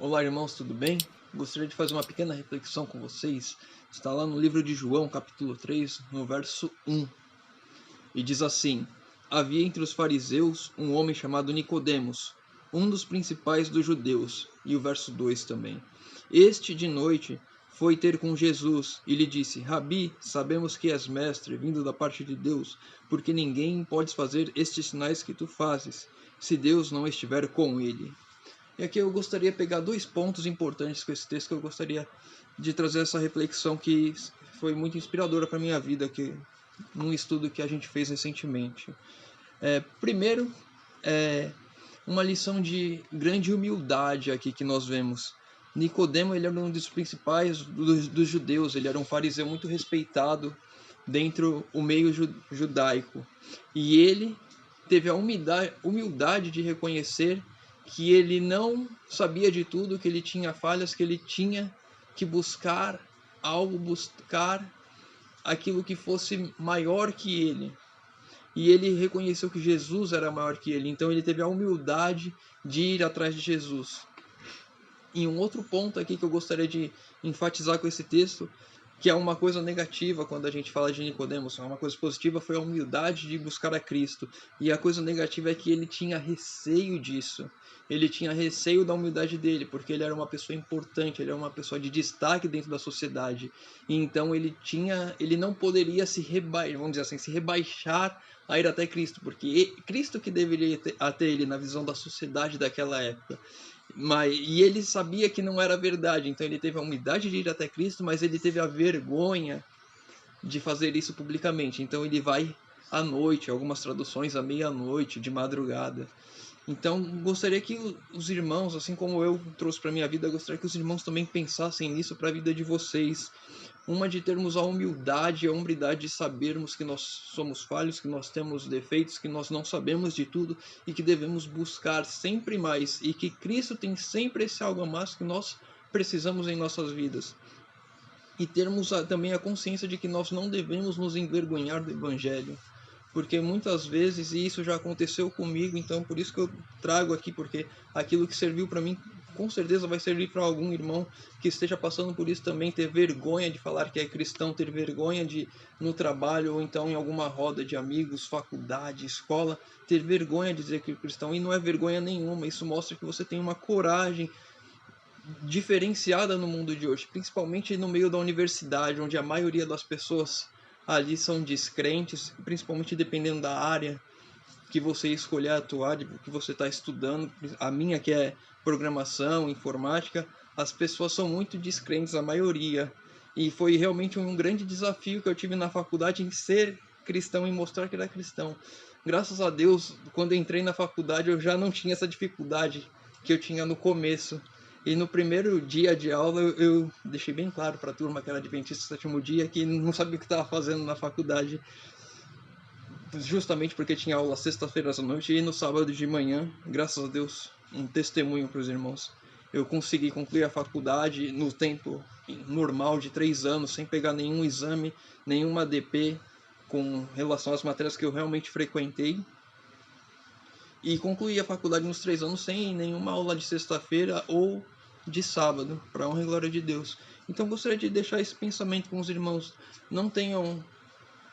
Olá, irmãos, tudo bem? Gostaria de fazer uma pequena reflexão com vocês. Está lá no livro de João, capítulo 3, no verso 1. E diz assim: Havia entre os fariseus um homem chamado Nicodemos, um dos principais dos judeus. E o verso 2 também. Este, de noite, foi ter com Jesus e lhe disse: Rabi, sabemos que és mestre, vindo da parte de Deus, porque ninguém pode fazer estes sinais que tu fazes, se Deus não estiver com ele. E aqui eu gostaria de pegar dois pontos importantes com esse texto, que eu gostaria de trazer essa reflexão que foi muito inspiradora para a minha vida, num estudo que a gente fez recentemente. Primeiro, uma lição de grande humildade aqui que nós vemos. Nicodemo, ele era um dos principais dos judeus, ele era um fariseu muito respeitado dentro do meio judaico. E ele teve a humildade de reconhecer que ele não sabia de tudo, que ele tinha falhas, que ele tinha que buscar algo, buscar aquilo que fosse maior que ele. E ele reconheceu que Jesus era maior que ele, então ele teve a humildade de ir atrás de Jesus. E um outro ponto aqui que eu gostaria de enfatizar com esse texto, que é uma coisa negativa quando a gente fala de Nicodemos, uma coisa positiva foi a humildade de buscar a Cristo, e a coisa negativa é que ele tinha receio disso. Ele tinha receio da humildade dele, porque ele era uma pessoa importante, ele era uma pessoa de destaque dentro da sociedade. E então ele não poderia vamos dizer assim, se rebaixar a ir até Cristo, porque Cristo que deveria ter até ele na visão da sociedade daquela época. E ele sabia que não era verdade, então ele teve a humildade de ir até Cristo, mas ele teve a vergonha de fazer isso publicamente. Então ele vai à noite, algumas traduções à meia-noite, de madrugada. Então gostaria que os irmãos, assim como eu trouxe para minha vida, gostaria que os irmãos também pensassem nisso para a vida de vocês. Uma de termos a humildade e a hombridade de sabermos que nós somos falhos, que nós temos defeitos, que nós não sabemos de tudo e que devemos buscar sempre mais, e que Cristo tem sempre esse algo a mais que nós precisamos em nossas vidas. E termos também a consciência de que nós não devemos nos envergonhar do Evangelho, porque muitas vezes, e isso já aconteceu comigo, então por isso que eu trago aqui, porque aquilo que serviu para mim com certeza vai servir para algum irmão que esteja passando por isso também, ter vergonha de falar que é cristão, ter vergonha de no trabalho ou então em alguma roda de amigos, faculdade, escola, ter vergonha de dizer que é cristão. E não é vergonha nenhuma, isso mostra que você tem uma coragem diferenciada no mundo de hoje, principalmente no meio da universidade, onde a maioria das pessoas ali são descrentes, principalmente dependendo da área que você escolher atuar, que você está estudando. A minha, que é programação, informática, as pessoas são muito descrentes, a maioria. E foi realmente um grande desafio que eu tive na faculdade em ser cristão e mostrar que era cristão. Graças a Deus, quando eu entrei na faculdade, eu já não tinha essa dificuldade que eu tinha no começo. E no primeiro dia de aula, eu deixei bem claro para a turma que era adventista do sétimo dia, que não sabia o que estava fazendo na faculdade, justamente porque tinha aula sexta-feira à noite e no sábado de manhã. Graças a Deus, um testemunho para os irmãos. Eu consegui concluir a faculdade no tempo normal de 3 anos, sem pegar nenhum exame, nenhuma ADP com relação às matérias que eu realmente frequentei. E concluí a faculdade nos 3 anos sem nenhuma aula de sexta-feira ou de sábado, para a honra e glória de Deus. Então gostaria de deixar esse pensamento com os irmãos. Não tenham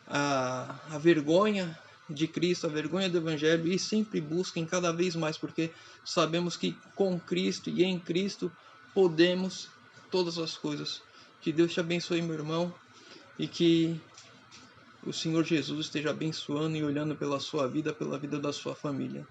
a vergonha de Cristo, a vergonha do Evangelho, e sempre busquem cada vez mais, porque sabemos que com Cristo e em Cristo podemos todas as coisas. Que Deus te abençoe, meu irmão, e que o Senhor Jesus esteja abençoando e olhando pela sua vida, pela vida da sua família.